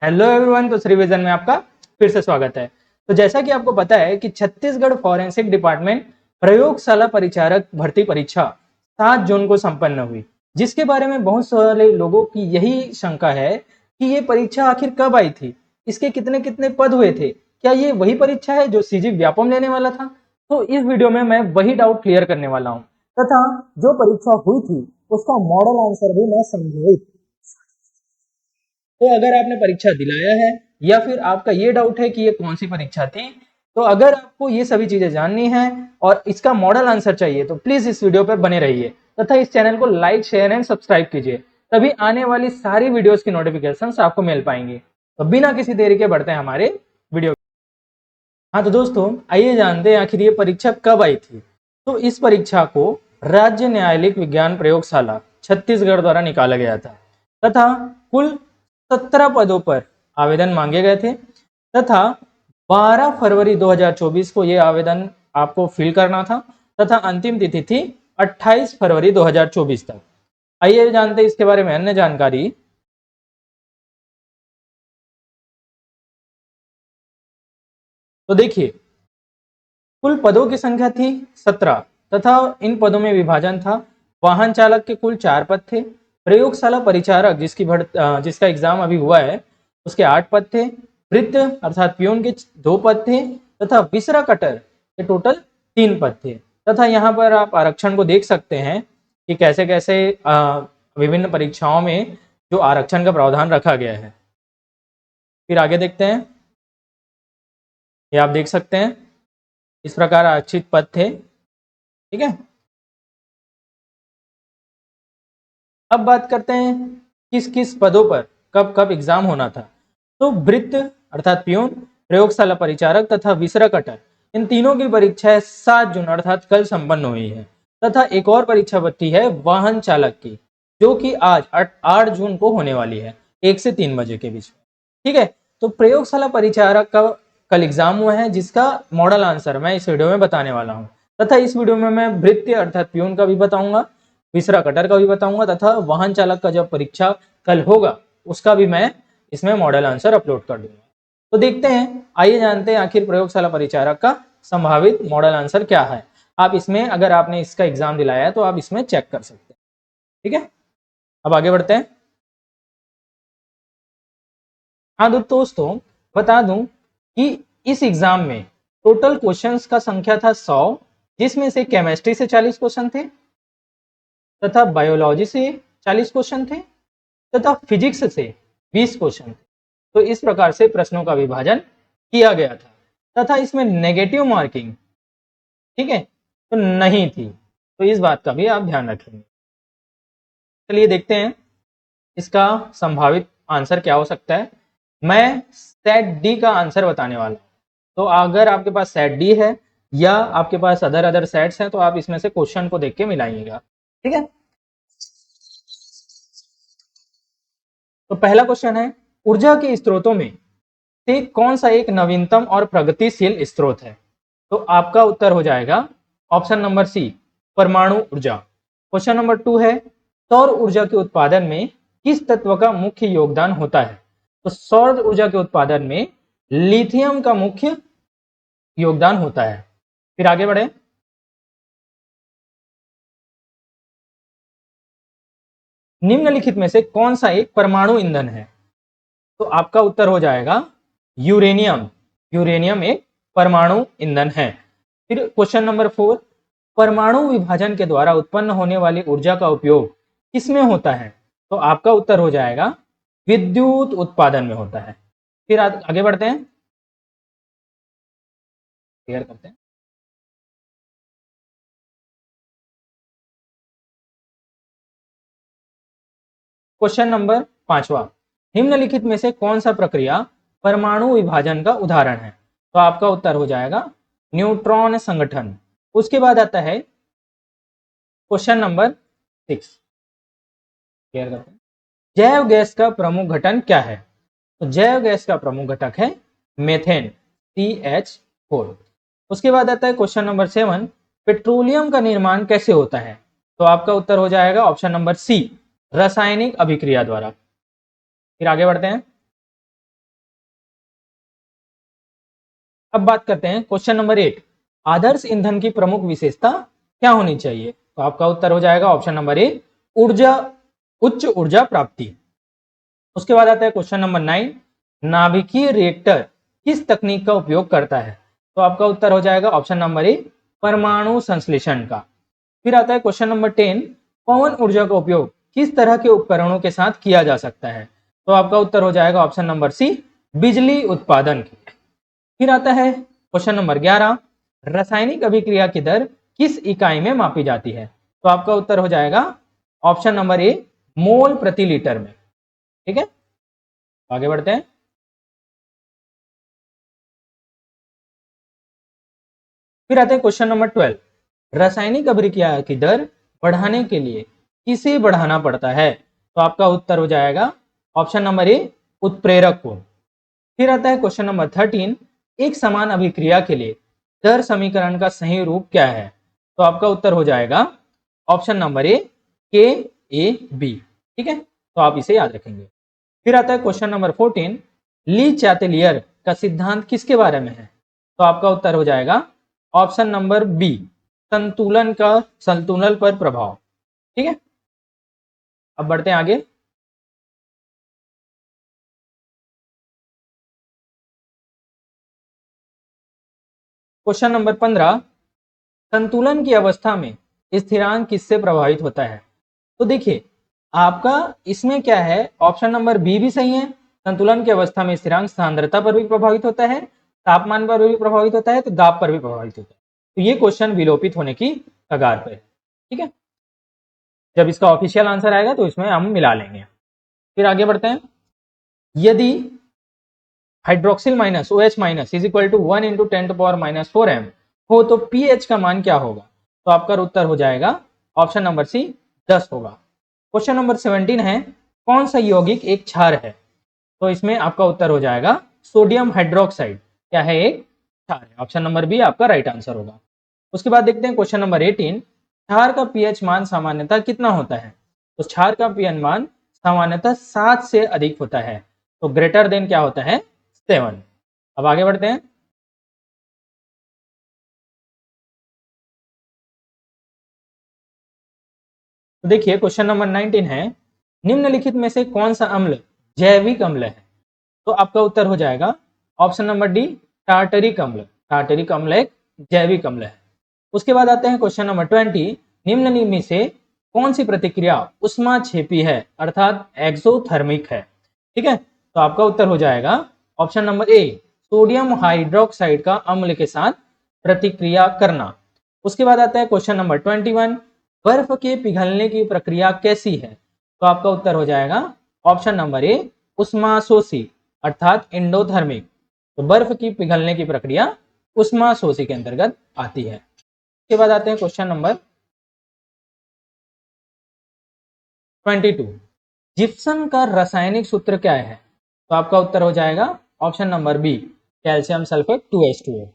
Hello everyone, तो revision में आपका फिर से स्वागत है। तो जैसा कि आपको पता है कि छत्तीसगढ़ फॉरेंसिक डिपार्टमेंट प्रयोगशाला परिचारक भर्ती परीक्षा 7 जून को संपन्न हुई, जिसके बारे में बहुत सारे लोगों की यही शंका है कि ये परीक्षा आखिर कब आई थी, इसके कितने कितने पद हुए थे, क्या ये वही परीक्षा है जो सीजी व्यापम लेने वाला था। तो इस वीडियो में मैं वही डाउट क्लियर करने वाला हूँ तथा जो परीक्षा हुई थी उसका मॉडल आंसर भी मैं समझाऊँ। तो अगर आपने परीक्षा दिलाया है या फिर आपका ये डाउट है कि ये कौन सी परीक्षा थी, तो अगर आपको ये सभी चीजें जाननी है और इसका मॉडल आंसर चाहिए तो प्लीज इस वीडियो पर बने रहिए तथा इस चैनल को लाइक शेयर एंड सब्सक्राइब कीजिए, तभी आने वाली सारी वीडियोस की नोटिफिकेशंस आपको मिल पाएंगे। तो बिना किसी देरी के बढ़ते हैं हमारे वीडियो। हाँ तो दोस्तों, आइए जानते हैं आखिर ये परीक्षा कब आई थी। तो इस परीक्षा को राज्य न्यायालयिक विज्ञान प्रयोगशाला छत्तीसगढ़ द्वारा निकाला गया था तथा कुल 17 पदों पर आवेदन मांगे गए थे तथा 12 फरवरी 2024 को यह आवेदन आपको फिल करना था तथा अंतिम तिथि थी 28 फरवरी 2024 तक। आइए जानते हैं इसके बारे में अन्य जानकारी। तो देखिए, कुल पदों की संख्या थी 17 तथा इन पदों में विभाजन था। वाहन चालक के कुल 4 पद थे, प्रयोगशाला परिचारक जिसका एग्जाम अभी हुआ है उसके 8 पद थे, भृत्य अर्थात पियून के 2 पद थे तथा विसरा कटर के टोटल 3 पद थे। तथा यहाँ पर आप आरक्षण को देख सकते हैं कि कैसे कैसे विभिन्न परीक्षाओं में जो आरक्षण का प्रावधान रखा गया है। फिर आगे देखते हैं, ये आप देख सकते हैं इस प्रकार आरक्षित पद थे। ठीक है, अब बात करते हैं किस किस पदों पर कब कब एग्जाम होना था। तो भृत्य अर्थात पियून, प्रयोगशाला परिचारक तथा विसरा कटर, इन तीनों की परीक्षाएं 7 जून अर्थात कल संपन्न हुई है तथा एक और परीक्षा बची है वाहन चालक की, जो कि आज 8 जून को होने वाली है 1 से 3 बजे के बीच में। ठीक है, तो प्रयोगशाला परिचारक का कल एग्जाम हुआ है जिसका मॉडल आंसर मैं इस वीडियो में बताने वाला हूँ तथा इस वीडियो में मैं भृत्य अर्थात पियून का भी बताऊंगा, तीसरा कटर का भी बताऊंगा तथा वाहन चालक का जब परीक्षा कल होगा उसका भी मैं इसमें मॉडल आंसर अपलोड कर दूंगा। तो देखते हैं, आइए जानते हैं आखिर प्रयोगशाला परिचारक का संभावित मॉडल आंसर क्या है। आप इसमें अगर आपने इसका एग्जाम दिलाया है तो आप इसमें चेक कर सकते हैं। ठीक है, अब आगे बढ़ते हैं। हाँ तो दोस्तों, बता दूं कि इस एग्जाम में टोटल क्वेश्चंस का संख्या था 100, जिसमें से केमिस्ट्री से 40 क्वेश्चन थे तथा बायोलॉजी से 40 क्वेश्चन थे तथा फिजिक्स से 20 क्वेश्चन थे। तो इस प्रकार से प्रश्नों का विभाजन किया गया था तथा इसमें नेगेटिव मार्किंग, ठीक है, तो नहीं थी। तो इस बात का भी आप ध्यान रखेंगे। चलिए देखते हैं इसका संभावित आंसर क्या हो सकता है। मैं सेट डी का आंसर बताने वाला हूं। तो अगर आपके पास सेट डी है या आपके पास अदर सेट्स हैं तो आप इसमें से क्वेश्चन को देख के मिलाइएगा। ठीक है, तो पहला क्वेश्चन है, ऊर्जा के स्रोतों में से कौन सा एक नवीनतम और प्रगतिशील स्रोत है। तो आपका उत्तर हो जाएगा ऑप्शन नंबर सी, परमाणु ऊर्जा। क्वेश्चन नंबर 2 है, सौर ऊर्जा के उत्पादन में किस तत्व का मुख्य योगदान होता है। तो सौर ऊर्जा के उत्पादन में लिथियम का मुख्य योगदान होता है। फिर आगे बढ़े, निम्नलिखित में से कौन सा एक परमाणु ईंधन है। तो आपका उत्तर हो जाएगा यूरेनियम। यूरेनियम एक परमाणु ईंधन है। फिर क्वेश्चन नंबर 4, परमाणु विभाजन के द्वारा उत्पन्न होने वाली ऊर्जा का उपयोग किसमें होता है। तो आपका उत्तर हो जाएगा विद्युत उत्पादन में होता है। फिर आगे बढ़ते हैं, क्लियर करते हैं। क्वेश्चन नंबर 5वां, निम्नलिखित में से कौन सा प्रक्रिया परमाणु विभाजन का उदाहरण है। तो आपका उत्तर हो जाएगा न्यूट्रॉन संगठन। उसके बाद आता है क्वेश्चन नंबर 6, क्लियर करते हैं। जैव गैस का प्रमुख घटक क्या है। तो जैव गैस का प्रमुख घटक है मेथेन, CH4। उसके बाद आता है क्वेश्चन नंबर 7, पेट्रोलियम का निर्माण कैसे होता है। तो आपका उत्तर हो जाएगा ऑप्शन नंबर सी, रासायनिक अभिक्रिया द्वारा। फिर आगे बढ़ते हैं, अब बात करते हैं क्वेश्चन नंबर 8, आदर्श ईंधन की प्रमुख विशेषता क्या होनी चाहिए? तो आपका उत्तर हो जाएगा ऑप्शन नंबर ए, ऊर्जा, उच्च ऊर्जा प्राप्ति। उसके बाद आता है क्वेश्चन नंबर 9, नाभिकीय रिएक्टर किस तकनीक का उपयोग करता है? तो आपका उत्तर हो जाएगा ऑप्शन नंबर ए, परमाणु संश्लेषण का। फिर आता है क्वेश्चन नंबर 10, पवन ऊर्जा का उपयोग किस तरह के उपकरणों के साथ किया जा सकता है? तो आपका उत्तर हो जाएगा ऑप्शन नंबर सी, बिजली उत्पादन की। फिर आता है क्वेश्चन नंबर 11, रासायनिक अभिक्रिया की दर किस इकाई में मापी जाती है? तो आपका उत्तर हो जाएगा ऑप्शन नंबर ए, मोल प्रति लीटर में। ठीक है, आगे बढ़ते हैं। फिर आते हैं क्वेश्चन नंबर 12, रासायनिक अभिक्रिया की दर बढ़ाने के लिए किसे बढ़ाना पड़ता है? तो आपका उत्तर हो जाएगा ऑप्शन नंबर ए, उत्प्रेरक को। फिर आता है क्वेश्चन नंबर 13, एक समान अभिक्रिया के लिए दर समीकरण का सही रूप क्या है? तो आपका उत्तर हो जाएगा ऑप्शन नंबर ए, के ए बी। ठीक है, तो आप इसे याद रखेंगे। फिर आता है क्वेश्चन नंबर 14, ली चैटेलियर का सिद्धांत किसके बारे में है? तो आपका उत्तर हो जाएगा ऑप्शन नंबर बी, संतुलन पर प्रभाव। ठीक है, अब बढ़ते हैं आगे। क्वेश्चन नंबर 15, संतुलन की अवस्था में स्थिरांक किससे प्रभावित होता है? तो देखिए आपका इसमें क्या है, ऑप्शन नंबर बी भी सही है। संतुलन की अवस्था में स्थिरांक सांद्रता पर भी प्रभावित होता है, तापमान पर भी प्रभावित होता है, तो दाब पर भी प्रभावित होता है। तो ये क्वेश्चन विलोपित होने की कगार पर है। ठीक है, जब इसका ऑफिशियल आंसर आएगा तो इसमें हम मिला लेंगे। फिर आगे बढ़ते हैं। यदि hydroxyl minus OH minus is equal to 1 into 10⁻⁻4 m हो तो pH का मान क्या होगा? तो आपका उत्तर हो जाएगा ऑप्शन नंबर सी, 10 होगा। क्वेश्चन नंबर 17 है, कौन सा यौगिक एक क्षार है? तो इसमें आपका उत्तर हो जाएगा सोडियम हाइड्रोक्साइड। क्या है? एक क्षार है। ऑप्शन नंबर बी आपका राइट आंसर होगा। उसके बाद देखते हैं क्वेश्चन नंबर 18, क्षार का pH मान सामान्यतः कितना होता है? तो क्षार का pH मान सामान्यतः 7 से अधिक होता है, तो ग्रेटर देन क्या होता है? 7। अब आगे बढ़ते हैं। तो देखिए क्वेश्चन नंबर 19 है, निम्नलिखित में से कौन सा अम्ल जैविक अम्ल है? तो आपका उत्तर हो जाएगा ऑप्शन नंबर डी, टार्टरिक अम्ल। टार्टरिक अम्ल एक जैविक अम्ल है। उसके बाद आते हैं क्वेश्चन नंबर 20, निम्न में से कौन सी प्रतिक्रिया उष्माक्षेपी है अर्थात एक्सोथर्मिक है? ठीक है, तो आपका उत्तर हो जाएगा option number A, sodium hydroxide का अम्ल के साथ प्रतिक्रिया करना। उसके बाद आता है क्वेश्चन नंबर 21, बर्फ के पिघलने की प्रक्रिया कैसी है? तो आपका उत्तर हो जाएगा ऑप्शन नंबर ए, उष्माशोषी अर्थात एंडोथर्मिक। तो बर्फ की पिघलने की प्रक्रिया उष्माशोषी के अंतर्गत आती है। उसके बाद आते हैं क्वेश्चन नंबर 22, जिप्सम का रासायनिक सूत्र क्या है? तो आपका उत्तर हो जाएगा option number B, calcium sulphate 2H2O।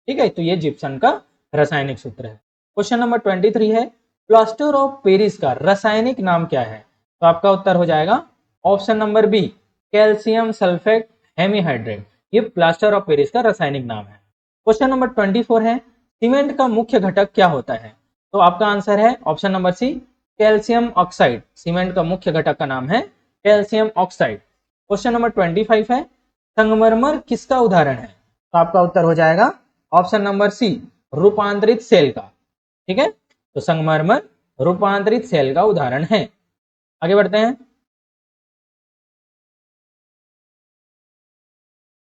ठीक है, तो ये जिप्सम का रासायनिक सूत्र है। क्वेश्चन नंबर 23 है, प्लास्टर ऑफ पेरिस का रासायनिक नाम क्या है? तो आपका उत्तर हो जाएगा option number B, calcium sulphate hemihydrate. ये प्लास्टर ऑफ पेरिस का रासायनिक नाम है। क्वेश्चन नंबर 24 है, सीमेंट का मुख्य घटक क्या होता है? तो आपका आंसर है option number C, calcium oxide. Cement का मुख्य घटक का नाम है कैल्शियम ऑक्साइड। क्वेश्चन नंबर 25 है, संगमरमर किसका उदाहरण है? तो आपका उत्तर हो जाएगा ऑप्शन नंबर सी, रूपांतरित सेल का। ठीक है, तो संगमरमर रूपांतरित सेल का उदाहरण है। आगे बढ़ते हैं।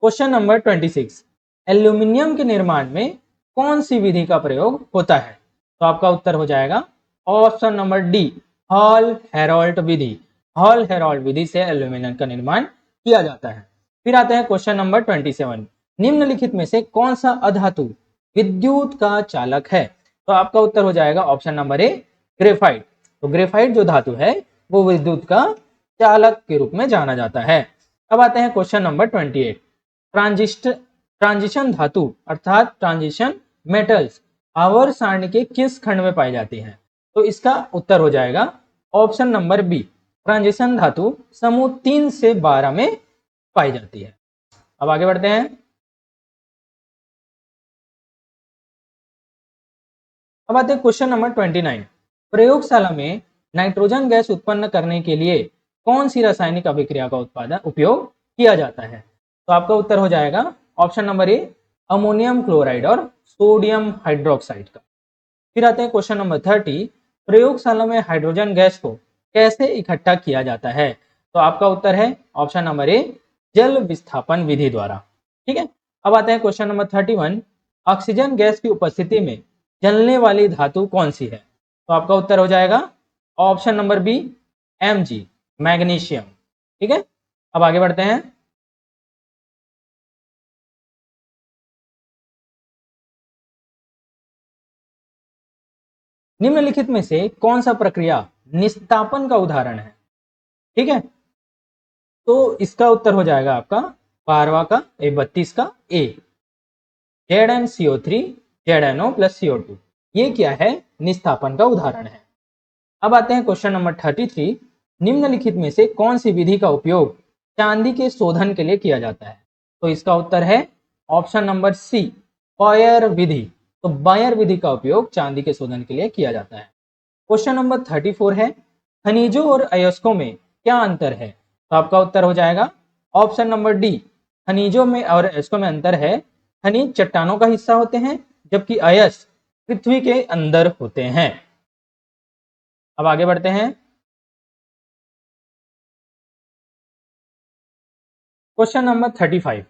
क्वेश्चन नंबर 26, एल्यूमिनियम के निर्माण में कौन सी विधि का प्रयोग होता है? तो आपका उत्तर हो जाएगा ऑप्शन नंबर डी, हॉल हेरोल्ट विधि। हॉल हेरोल्ट विधि से एल्यूमिनियम का निर्माण किया जाता है। फिर आते हैं क्वेश्चन नंबर 27, निम्नलिखित में से कौन सा अधातु विद्युत का चालक है? तो आपका उत्तर हो जाएगा ऑप्शन नंबर ए, ग्रेफाइट। तो ग्रेफाइट जो धातु है वो विद्युत का चालक के रूप में जाना जाता है। अब आते हैं क्वेश्चन नंबर 28, ट्रांजिशन धातु अर्थात ट्रांजिशन मेटल्स आवर्त सारणी के किस खंड में पाई जाती हैं? तो इसका उत्तर हो जाएगा ऑप्शन नंबर बी, ट्रांजिशन धातु समूह 3 से 12 में पाई जाती है। अब आगे बढ़ते हैं। अब आते हैं क्वेश्चन नंबर 29। प्रयोगशाला में नाइट्रोजन गैस उत्पन्न करने के लिए कौन सी रासायनिक अभिक्रिया का उपयोग किया जाता है? तो आपका उत्तर हो जाएगा option number A, ammonium chloride और सोडियम हाइड्रोक्साइड का। फिर आते हैं क्वेश्चन नंबर 30। प्रयोगशाला में हाइड्रोजन गैस को कैसे इकट्ठा किया जाता है? तो आपका उत्तर है ऑप्शन नंबर ए, जल विस्थापन विधि द्वारा। ठीक है। अब आते हैं क्वेश्चन नंबर 31। ऑक्सीजन गैस की उपस्थिति में जलने वाली धातु कौन सी है? तो आपका उत्तर हो जाएगा option number B, Mg, magnesium. ठीक है। अब आगे बढ़ते हैं। निम्नलिखित में से कौन सा प्रक्रिया निस्तापन का उदाहरण है? ठीक है। तो इसका उत्तर हो जाएगा आपका 12वां का 32 का ए, ZnCO3 ZnO प्लस CO2। ये क्या है? निस्तापन का उदाहरण है। अब आते हैं क्वेश्चन नंबर 33। निम्नलिखित में से कौन सी विधि का उपयोग चांदी के शोधन के लिए किया जाता है? तो इसका उत्तर है ऑप्शन नंबर सी, बायर विधि। तो बायर विधि का उपयोग चांदी के शोधन के लिए किया जाता है। क्वेश्चन नंबर 34 है, खनिजों और अयस्कों में क्या अंतर है? तो आपका उत्तर हो जाएगा ऑप्शन नंबर डी, खनिजों में और अयस्कों में अंतर है। खनिज चट्टानों का हिस्सा होते हैं, जबकि अयस्क पृथ्वी के अंदर होते हैं। अब आगे बढ़ते हैं। Question number 35।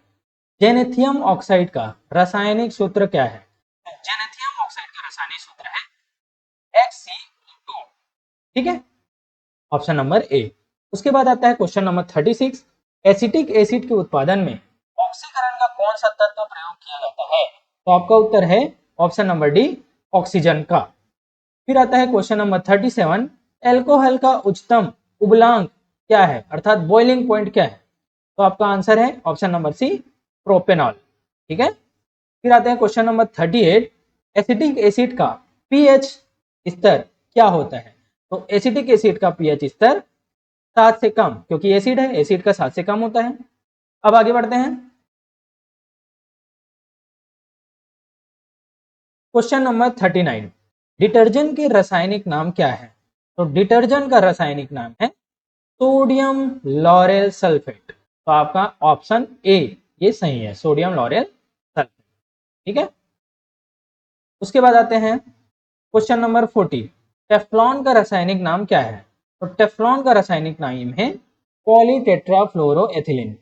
जेनेथियम ऑक्साइड का रासायनिक सूत्र क्या है? जेनेथियम ऑक्साइड का रासायनिक सूत्र है HCO2। ठीक है, ऑप्शन नंबर ए। उसके बाद आता है क्वेश्चन नंबर 36। एसिटिक एसिड के उत्पादन में ऑक्सीकरण का कौन सा तत्व प्रयोग किया जाता है? तो आपका उत्तर है ऑप्शन नंबर डी, ऑक्सीजन का। फिर आता है क्वेश्चन नंबर 37। एल्कोहल का उच्चतम उबलांक क्या है, अर्थात बॉइलिंग पॉइंट क्या है? तो आपका आंसर है ऑप्शन नंबर सी, प्रोपेनॉल। ठीक है। फिर आते हैं क्वेश्चन नंबर 38। एसिटिक एसिड का पीएच स्तर क्या होता है? तो एसिटिक एसिड का पीएच स्तर 7 से कम, क्योंकि एसिड है, एसिड का 7 से कम होता है। अब आगे बढ़ते हैं। Question number 39। डिटर्जेंट के रासायनिक नाम क्या है? तो डिटर्जेंट का रासायनिक नाम है सोडियम लॉरेल सल्फेट। तो आपका ऑप्शन ए ये सही है, सोडियम लॉरेल सल्फेट। ठीक है। उसके बाद आते हैं क्वेश्चन नंबर 40। टेफ्लॉन का रासायनिक नाम क्या है? तो टेफ्लॉन का रासायनिक नाम है पॉलीटेट्राफ्लोरोएथिलीन।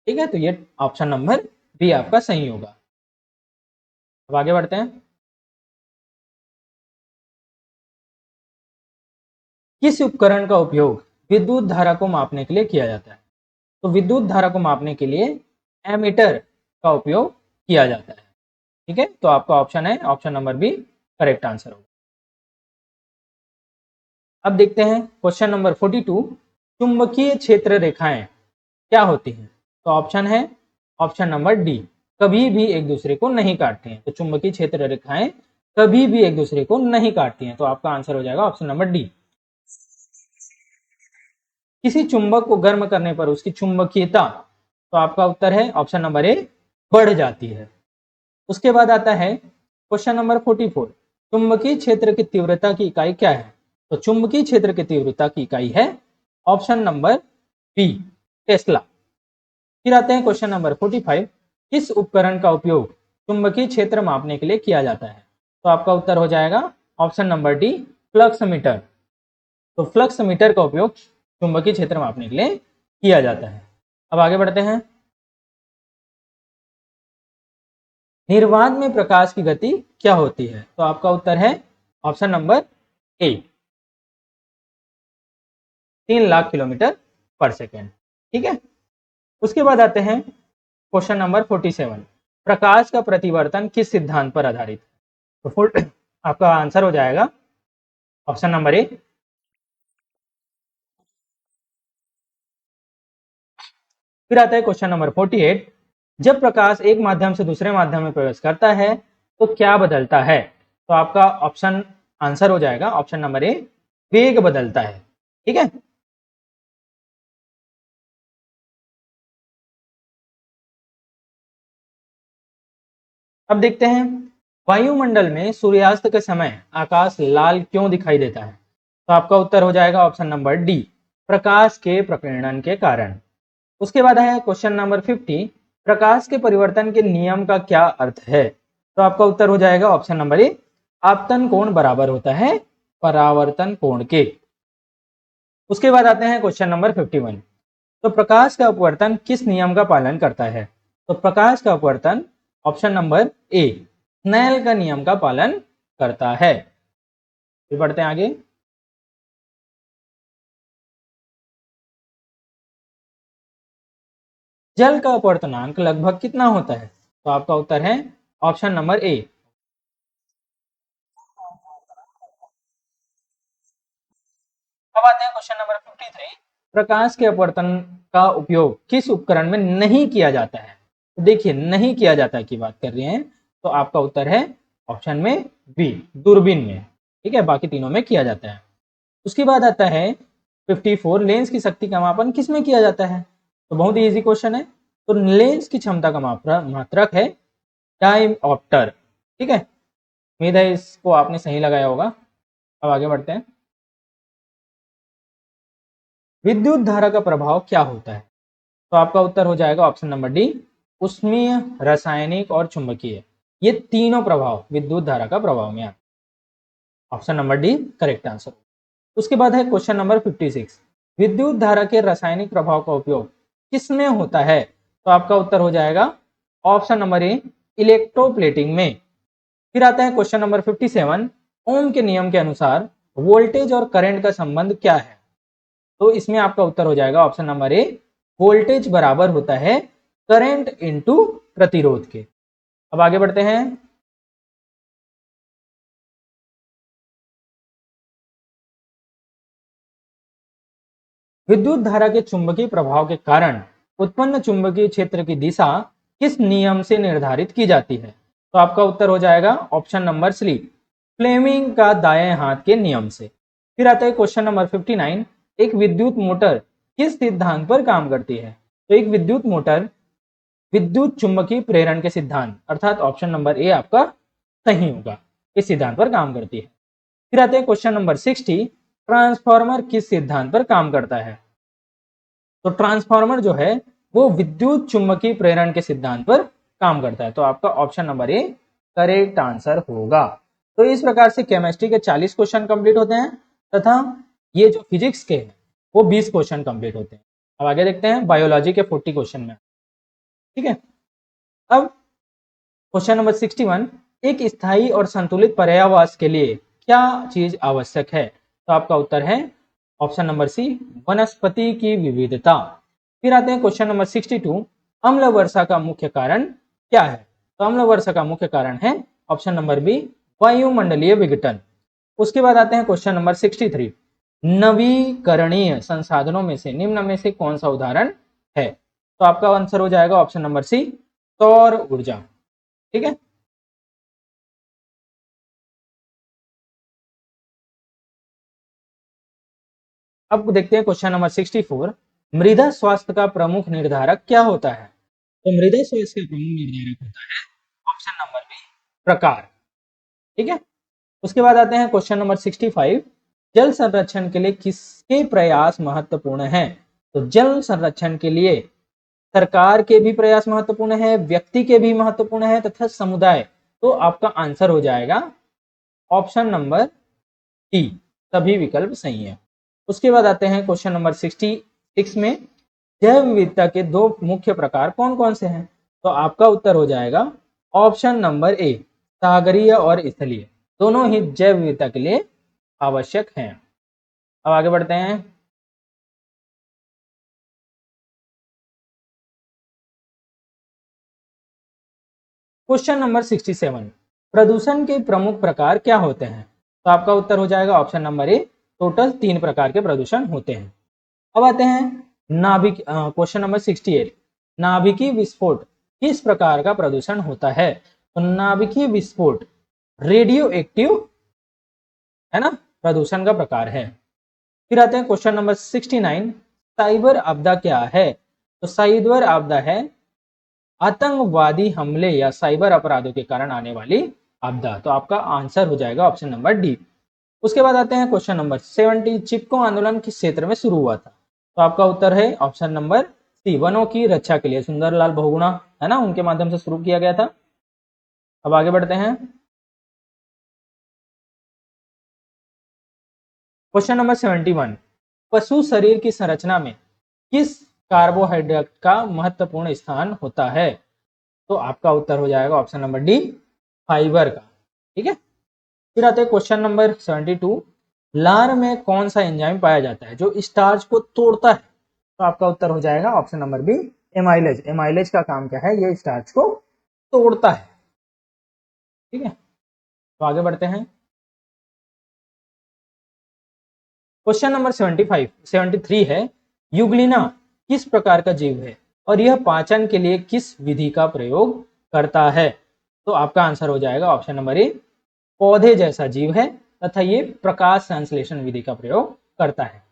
ठीक है, तो ये ऑप्शन नंबर बी आपका सही होगा। अब आगे बढ़ते हैं। किस उपकरण का उपयोग विद्युत धारा को मापने के लिए किया जाता है? तो विद्युत धारा को मापने के लिए एमीटर का उपयोग किया जाता है। ठीक है, तो आपका ऑप्शन है option number B correct answer होगा। अब देखते हैं क्वेश्चन नंबर 42। चुंबकीय क्षेत्र रेखाएं क्या होती हैं? तो ऑप्शन है ऑप्शन नंबर डी, कभी भी एक दूसरे को नहीं काटती हैं। तो चुंबकीय क्षेत्र रेखाएं कभी भी एक दूसरे को नहीं काटती हैं। तो आपका आंसर हो जाएगा ऑप्शन नंबर डी। किसी चुंबक को गर्म करने पर उसकी चुंबकीयता, तो आपका उत्तर है ऑप्शन नंबर ए, बढ़ जाती है। उसके बाद आता है क्वेश्चन नंबर 44। चुंबकीय क्षेत्र की तीव्रता की इकाई क्या है? तो चुंबकीय क्षेत्र की तीव्रता की इकाई है ऑप्शन नंबर बी, टेस्ला। फिर आते हैं क्वेश्चन नंबर 45। किस उपकरण का उपयोग चुंबकीय क्षेत्र मापने के लिए किया जाता है? तो आपका उत्तर हो जाएगा option number D, flux meter. तो फ्लक्स मीटर का उपयोग चुंबकीय क्षेत्र मापने के लिए किया जाता है। अब आगे बढ़ते हैं। निर्वात में प्रकाश की गति क्या होती है? तो आपका उत्तर है option number A, 3 lakh kilometre पर सेकेंड। ठीक है। उसके बाद आते हैं क्वेश्चन नंबर 47। प्रकाश का प्रतिवर्तन किस सिद्धांत पर आधारित है? तो आपका आंसर हो जाएगा ऑप्शन नंबर ए। फिर आता है क्वेश्चन नंबर 48। जब प्रकाश एक माध्यम से दूसरे माध्यम में प्रवेश करता है तो क्या बदलता है? तो आपका ऑप्शन आंसर हो जाएगा ऑप्शन नंबर ए, वेग बदलता है। ठीक है। अब देखते हैं वायुमंडल में सूर्यास्त के समय आकाश लाल क्यों दिखाई देता है? तो आपका उत्तर हो जाएगा ऑप्शन नंबर डी, प्रकाश के प्रकीर्णन के कारण। उसके बाद है क्वेश्चन नंबर 50, प्रकाश के परिवर्तन के नियम का क्या अर्थ है? तो आपका उत्तर हो जाएगा ऑप्शन नंबर ए, आपतन कोण बराबर होता है परावर्तन कोण के। उसके बाद आते हैं क्वेश्चन नंबर 51, तो प्रकाश का अपवर्तन किस नियम का पालन करता है? तो प्रकाश का अपवर्तन ऑप्शन नंबर ए, स्नेल का नियम का पालन करता है। फिर बढ़ते हैं आगे। जल का अपवर्तनांक लगभग कितना होता है? तो आपका उत्तर है ऑप्शन नंबर ए। अब आते हैं क्वेश्चन नंबर 53, प्रकाश के अपवर्तन का उपयोग किस उपकरण में नहीं किया जाता है? तो देखिए, नहीं किया जाता है की बात कर रहे हैं, तो आपका उत्तर है ऑप्शन में बी, दूरबीन में। ठीक है, बाकी तीनों में किया जाता है। उसके बाद आता है 54, लेंस की शक्ति का मापन किस में किया जाता है? तो बहुत ही इजी क्वेश्चन है। तो लेंस की क्षमता का मात्रक है डायऑप्टर। ठीक है, उम्मीद है इसको आपने सही लगाया होगा। अब आगे बढ़ते हैं। विद्युत धारा का प्रभाव क्या होता है? तो आपका उत्तर हो जाएगा ऑप्शन नंबर डी, उष्मीय, रासायनिक और चुंबकीय। ये तीनों प्रभाव विद्युत धारा का प्रभाव में आते हैं। Option number D correct answer. उसके बाद है क्वेश्चन नंबर 56, विद्युत धारा के रासायनिक प्रभाव का उपयोग किसमें होता है? तो आपका उत्तर हो जाएगा ऑप्शन नंबर ए, इलेक्ट्रोप्लेटिंग में। फिर आता है क्वेश्चन नंबर 57, ओम के नियम के अनुसार वोल्टेज और करंट का संबंध क्या है? तो इसमें आपका उत्तर हो जाएगा ऑप्शन नंबर ए, वोल्टेज बराबर होता है करंट इनटू प्रतिरोध के। अब आगे बढ़ते हैं। विद्युत धारा के चुंबकीय प्रभाव के कारण उत्पन्न चुंबकीय क्षेत्र की दिशा किस नियम से निर्धारित की जाती है? तो आपका उत्तर हो जाएगा ऑप्शन नंबर सी, फ्लेमिंग का दाएं हाथ के नियम से। फिर आता है क्वेश्चन नंबर 59, एक विद्युत मोटर किस सिद्धांत पर काम करती है? तो एक विद्युत मोटर विद्युत चुंबकीय प्रेरण के सिद्धांत अर्थात ऑप्शन नंबर ए आपका सही होगा, इस सिद्धांत पर काम करती है। फिर आते हैं क्वेश्चन नंबर 60, ट्रांसफार्मर किस सिद्धांत पर काम करता है? तो ट्रांसफार्मर जो है वो विद्युत चुंबकीय प्रेरण के सिद्धांत पर काम करता है। तो आपका option number A correct answer होगा। तो इस प्रकार से केमिस्ट्री के 40 क्वेश्चन कंप्लीट होते हैं तथा ये जो फिजिक्स के हैं वो 20 क्वेश्चन कंप्लीट होते हैं। अब आगे देखते हैं बायोलॉजी के 40 क्वेश्चन में। ठीक है, अब क्वेश्चन नंबर 61, एक स्थायी और संतुलित पर्यावरण के लिए क्या चीज आवश्यक है? तो आपका उत्तर है ऑप्शन नंबर सी, वनस्पति की विविधता। फिर आते हैं क्वेश्चन नंबर 62, अम्ल वर्षा का मुख्य कारण क्या है? तो अम्ल वर्षा का मुख्य कारण है ऑप्शन नंबर बी, वायुमंडलीय विघटन। उसके बाद आते हैं क्वेश्चन नंबर 63, नवीकरणीय संसाधनों में से निम्न में से कौन सा उदाहरण है? तो आपका आंसर हो जाएगा ऑप्शन नंबर सी, सौर ऊर्जा। ठीक है, अब देखते हैं क्वेश्चन नंबर 64, मृदा स्वास्थ्य का प्रमुख निर्धारक क्या होता है? तो मृदा स्वास्थ्य का प्रमुख निर्धारक होता है ऑप्शन नंबर बी, प्रकार। ठीक है, उसके बाद आते हैं क्वेश्चन नंबर 65, जल संरक्षण के लिए किसके प्रयास महत्वपूर्ण हैं? तो जल संरक्षण के लिए सरकार के भी प्रयास महत्वपूर्ण है, व्यक्ति के भी महत्वपूर्ण है तथा समुदाय। तो आपका आंसर हो जाएगा ऑप्शन नंबर डी, सभी विकल्प सही है। उसके बाद आते हैं क्वेश्चन नंबर 66 में, जैव विविधता के दो मुख्य प्रकार कौन कौन से हैं? तो आपका उत्तर हो जाएगा ऑप्शन नंबर ए, सागरीय और स्थलीय, दोनों ही जैव विविधता के लिए आवश्यक हैं। अब आगे बढ़ते हैं। क्वेश्चन नंबर 67, प्रदूषण के प्रमुख प्रकार क्या होते हैं? तो आपका उत्तर हो जाएगा ऑप्शन नंबर ए, टोटल 3 प्रकार के प्रदूषण होते हैं। अब आते हैं नाभिक, क्वेश्चन नंबर 68, नाभिकीय विस्फोट किस प्रकार का प्रदूषण होता है? तो नाभिकीय विस्फोट रेडियो एक्टिव है ना, प्रदूषण का प्रकार है। फिर आते हैं क्वेश्चन नंबर 69, साइबर आपदा क्या है? तो साइबर आपदा है आतंकवादी हमले या साइबर अपराधों के कारण आने वाली आपदा। तो आपका आंसर हो जाएगा ऑप्शन नंबर डी। उसके बाद आते हैं क्वेश्चन नंबर 70, चिपको आंदोलन किस क्षेत्र में शुरू हुआ था? तो आपका उत्तर है ऑप्शन नंबर सी, वनों की रक्षा के लिए सुंदरलाल बहुगुणा, है ना, उनके माध्यम से शुरू किया गया था। अब आगे बढ़ते हैं क्वेश्चन नंबर 71, पशु शरीर की संरचना में किस कार्बोहाइड्रेट का महत्वपूर्ण स्थान होता है? तो आपका उत्तर हो जाएगा ऑप्शन नंबर डी, फाइबर का। ठीक है, फिर आते हैं क्वेश्चन नंबर 72, लार में कौन सा एंजाइम पाया जाता है जो स्टार्च को तोड़ता है? तो आपका उत्तर हो जाएगा option number B, amylase. Amylase का काम क्या है? ये स्टार्च को तोड़ता है। ठीक है, तो आगे बढ़ते हैं क्वेश्चन नंबर 73 है, युग्लिना किस प्रकार का जीव है और यह पाचन के लिए किस विधि का प्रयोग करता है? तो आपका आंसर हो जाएगा ऑप्शन नंबर ए, पौधे जैसा जीव है तथा ये प्रकाश संश्लेषण विधि का प्रयोग करता है।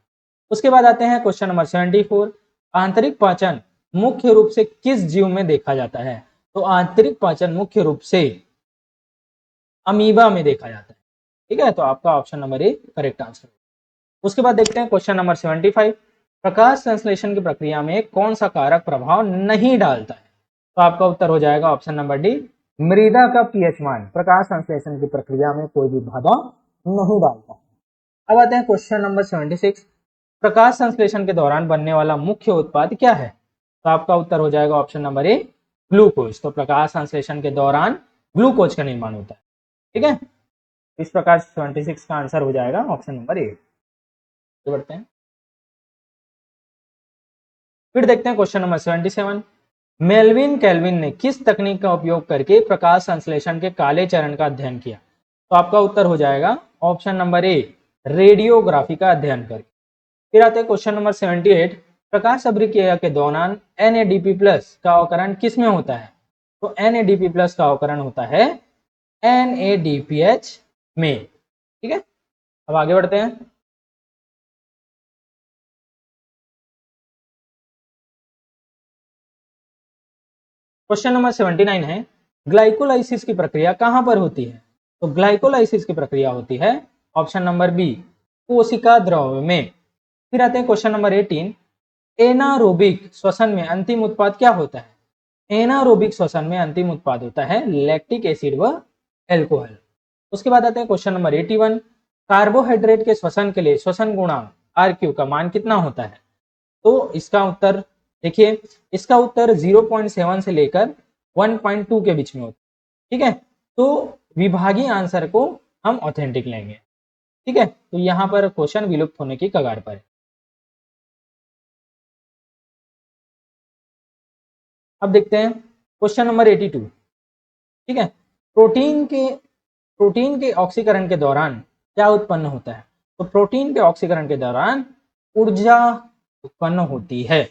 उसके बाद आते हैं क्वेश्चन नंबर 74, आंतरिक पाचन मुख्य रूप से किस जीव में देखा जाता है? तो आंतरिक पाचन मुख्य रूप से अमीबा में देखा जाता है। ठीक है, तो आपका option number A correct answer. उसके बाद देखते हैं क्वेश्चन नंबर 75, प्रकाश संश्लेषण की प्रक्रिया में कौन सा कारक प्रभाव नहीं डालता है? तो आपका उत्तर हो जाएगा ऑप्शन नंबर डी, मृदा का पीएच मान प्रकाश संश्लेषण की प्रक्रिया में कोई भी बाधा नहीं डालता। अब आते हैं क्वेश्चन नंबर 76, प्रकाश संश्लेषण के दौरान बनने वाला मुख्य उत्पाद क्या है? तो आपका उत्तर हो जाएगा ऑप्शन नंबर ए, ग्लूकोज। तो प्रकाश संश्लेषण के दौरान ग्लूकोज का निर्माण होता है। ठीक है, इस प्रकार 76 का आंसर हो जाएगा ऑप्शन नंबर ए। बढ़ते हैं, फिर देखते हैं क्वेश्चन नंबर 77, मेल्विन कैल्विन ने किस तकनीक का उपयोग करके प्रकाश संश्लेषण के काले चरण का अध्ययन किया? तो आपका उत्तर हो जाएगा ऑप्शन नंबर ए, रेडियोग्राफी का अध्ययन करके। फिर आते हैं क्वेश्चन नंबर 78, प्रकाश अभिक्रिया के दौरान NADP+ का अवकरण किस में होता है? तो NADP+ का अवकरण होता है NADPH में। ठीक है, अब आगे बढ़ते हैं क्वेश्चन नंबर 79 है, ग्लाइकोलाइसिस की प्रक्रिया कहां पर होती है? तो ग्लाइकोलाइसिस की प्रक्रिया होती है ऑप्शन नंबर बी, कोशिका द्रव्य में। फिर आते हैं क्वेश्चन नंबर 18, एनारोबिक श्वसन में अंतिम उत्पाद क्या होता है? एनारोबिक श्वसन में अंतिम उत्पाद होता है लैक्टिक एसिड व एल्कोहल। उसके बाद आते हैं क्वेश्चन नंबर 81, कार्बोहाइड्रेट के श्वसन के लिए श्वसन गुणांक RQ का मान कितना होता है? तो इसका उत्तर देखिए, इसका उत्तर 0.7 से लेकर 1.2 के बीच में होता है। ठीक है, तो विभागीय आंसर को हम ऑथेंटिक लेंगे। ठीक है, तो यहाँ पर क्वेश्चन विलुप्त होने की कगार पर है। अब देखते हैं क्वेश्चन नंबर 82। ठीक है, प्रोटीन के ऑक्सीकरण के दौरान क्या उत्पन्न होता है? तो प्रोटीन के ऑक्सीकरण के दौरान ऊर्जा उत्पन्न होती है।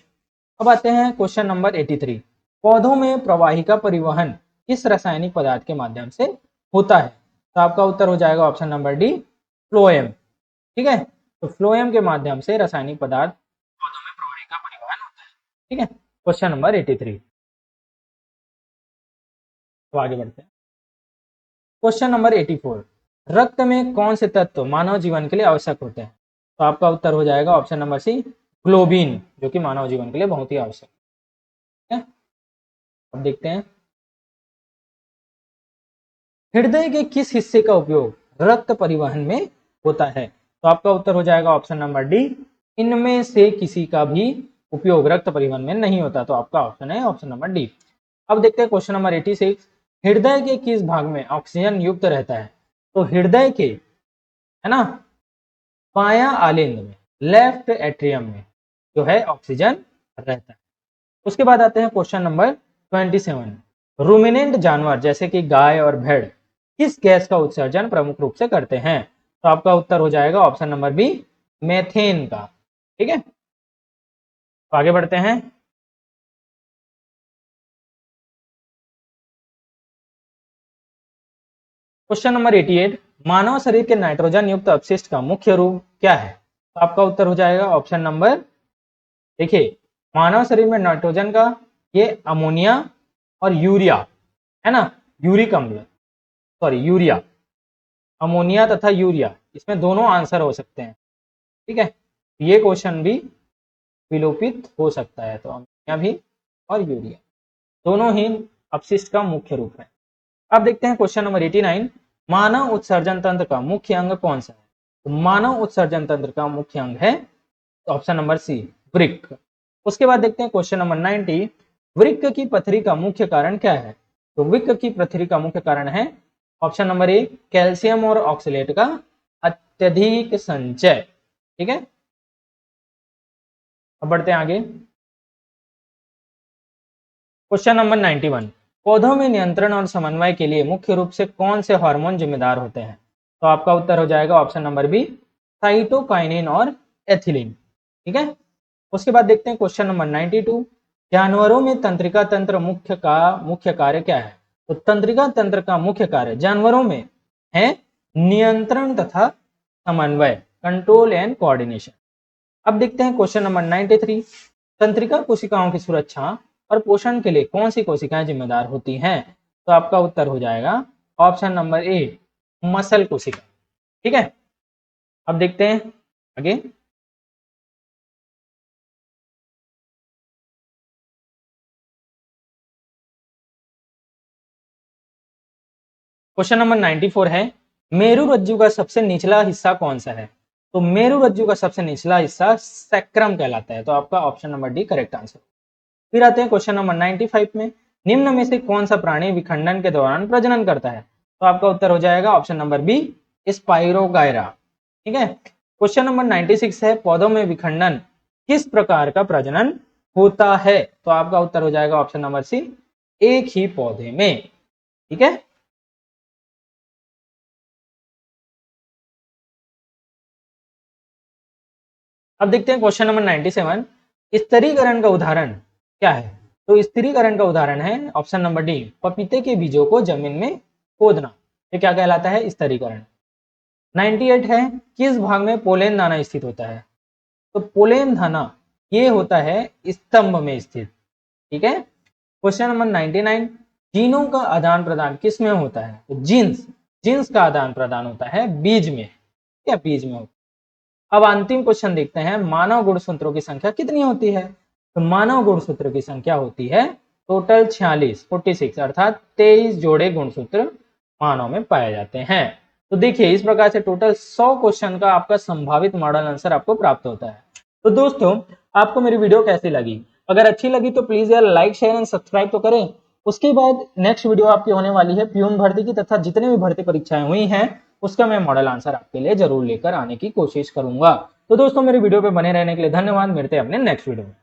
अब आते हैं क्वेश्चन नंबर 83, पौधों में प्रवाहिका परिवहन किस रासायनिक पदार्थ के माध्यम से होता है? तो आपका उत्तर हो जाएगा ऑप्शन नंबर डी, फ्लोएम। ठीक है, तो फ्लोएम के माध्यम से रासायनिक पदार्थ पौधों में प्रवाहिका परिवहन होता है। ठीक है, क्वेश्चन नंबर 83। तो आगे बढ़ते हैं क्वेश्चन नंबर 84, रक्त में कौन से तत्व मानव जीवन के लिए आवश्यक होते हैं? तो आपका उत्तर हो जाएगा ऑप्शन नंबर सी, ग्लोबिन, जो कि मानव जीवन के लिए बहुत ही आवश्यक है। अब देखते हैं हृदय के किस हिस्से का उपयोग रक्त परिवहन में होता है? तो आपका उत्तर हो जाएगा ऑप्शन नंबर डी, इनमें से किसी का भी उपयोग रक्त परिवहन में नहीं होता। तो आपका ऑप्शन है ऑप्शन नंबर डी। अब देखते हैं क्वेश्चन नंबर 86, हृदय के किस भाग में ऑक्सीजन युक्त रहता है? तो हृदय के, है ना, बायां आलिंद में, लेफ्ट एट्रियम में जो है ऑक्सीजन रहता है। उसके बाद आते हैं क्वेश्चन नंबर 27, रूमिनेंट जानवर जैसे कि गाय और भेड़ किस गैस का उत्सर्जन प्रमुख रूप से करते हैं? तो आपका उत्तर हो जाएगा ऑप्शन नंबर बी, मेथेन का। ठीक है, तो आगे बढ़ते हैं क्वेश्चन नंबर 88, मानव शरीर के नाइट्रोजन युक्त अपशिष्ट का मुख्य रूप क्या है? तो आपका उत्तर हो जाएगा ऑप्शन नंबर, देखिए, मानव शरीर में नाइट्रोजन का ये अमोनिया और यूरिया, है ना, यूरिक अम्ल, सॉरी यूरिया, अमोनिया तथा यूरिया, इसमें दोनों आंसर हो सकते हैं। ठीक है, ये क्वेश्चन भी विलोपित हो सकता है, तो अमोनिया भी और यूरिया दोनों ही अपशिष्ट का मुख्य रूप है। अब देखते हैं क्वेश्चन नंबर 89, मानव उत्सर्जन तंत्र का मुख्य अंग कौन सा है? तो मानव उत्सर्जन तंत्र का मुख्य अंग है ऑप्शन नंबर सी, वृक्क। उसके बाद देखते हैं क्वेश्चन नंबर 90, वृक्क की पथरी का मुख्य कारण क्या है? तो वृक्क की पथरी का मुख्य कारण है ऑप्शन नंबर ए, कैल्शियम और ऑक्सलेट का अत्यधिक संचय। ठीक है, अब बढ़ते हैं आगे। क्वेश्चन नंबर 91, पौधों में नियंत्रण और समन्वय के लिए मुख्य रूप से कौन से हार्मोन जिम्मेदार होते हैं? तो आपका उत्तर हो जाएगा ऑप्शन नंबर बी, साइटोकाइनिन और एथिलीन। ठीक है, उसके बाद देखते हैं क्वेश्चन नंबर 92, जानवरों में तंत्रिका तंत्र मुख्य कार्य क्या है? तो तंत्रिका तंत्र का मुख्य कार्य जानवरों में है नियंत्रण तथा समन्वय, कंट्रोल एंड कोऑर्डिनेशन। अब देखते हैं क्वेश्चन नंबर 93, तंत्रिका कोशिकाओं की सुरक्षा और पोषण के लिए कौन सी कोशिकाएं जिम्मेदार होती हैं? तो आपका उत्तर हो जाएगा ऑप्शन नंबर ए, मसल कोशिका। ठीक है, अब देखते हैं आगे। क्वेश्चन नंबर 94 है, मेरु रज्जु का सबसे निचला हिस्सा कौन सा है? तो मेरु रज्जु का सबसे निचला हिस्सा सैक्रम कहलाता है, तो आपका option number D correct answer. फिर आते हैं क्वेश्चन नंबर 95 में, निम्न में से कौन सा प्राणी विखंडन के दौरान प्रजनन करता है? तो आपका उत्तर हो जाएगा ऑप्शन नंबर बी, स्पाइरोगायरा। ठीक है, क्वेश्चन नंबर 96 है, पौधों में विखंडन किस प्रकार का प्रजनन होता है? तो आपका उत्तर हो जाएगा ऑप्शन नंबर सी, एक ही पौधे में। ठीक है, अब देखते हैं क्वेश्चन नंबर 97, स्थिरीकरण का उदाहरण क्या है? तो स्थिरीकरण का उदाहरण है ऑप्शन नंबर डी, पपीते के बीजों को जमीन में खोदना, ये क्या कहलाता है? स्थिरीकरण। 98 है, किस भाग में पोलेन दाना स्थित होता है? तो पोलेन दाना ये होता है स्तंभ में स्थित। ठीक है, क्वेश्चन नंबर 99, जीनों का आदान प्रदान किस में होता है? तो जीन्स जीन्स का आदान प्रदान होता है बीज में। क्या बीज में होता है? अब अंतिम क्वेश्चन देखते हैं, मानव गुणसूत्रों की संख्या कितनी होती है? तो मानव गुणसूत्र की संख्या होती है टोटल 46 अर्थात 23 जोड़े गुणसूत्र मानव में पाए जाते हैं। तो देखिए इस प्रकार से टोटल 100 क्वेश्चन का आपका संभावित मॉडल आंसर आपको प्राप्त होता है। तो दोस्तों आपको मेरी वीडियो कैसी लगी? अगर अच्छी लगी तो प्लीज यार लाइक शेयर एंड सब्सक्राइब तो करें। उसके बाद नेक्स्ट वीडियो आपकी होने वाली है प्यून भर्ती की, तथा जितने भी भर्ती परीक्षाएं हुई हैं उसका मैं मॉडल आंसर आपके लिए जरूर लेकर आने की कोशिश करूंगा। तो दोस्तों मेरे वीडियो पे बने रहने के लिए धन्यवाद, मिलते हैं अपने नेक्स्ट वीडियो में।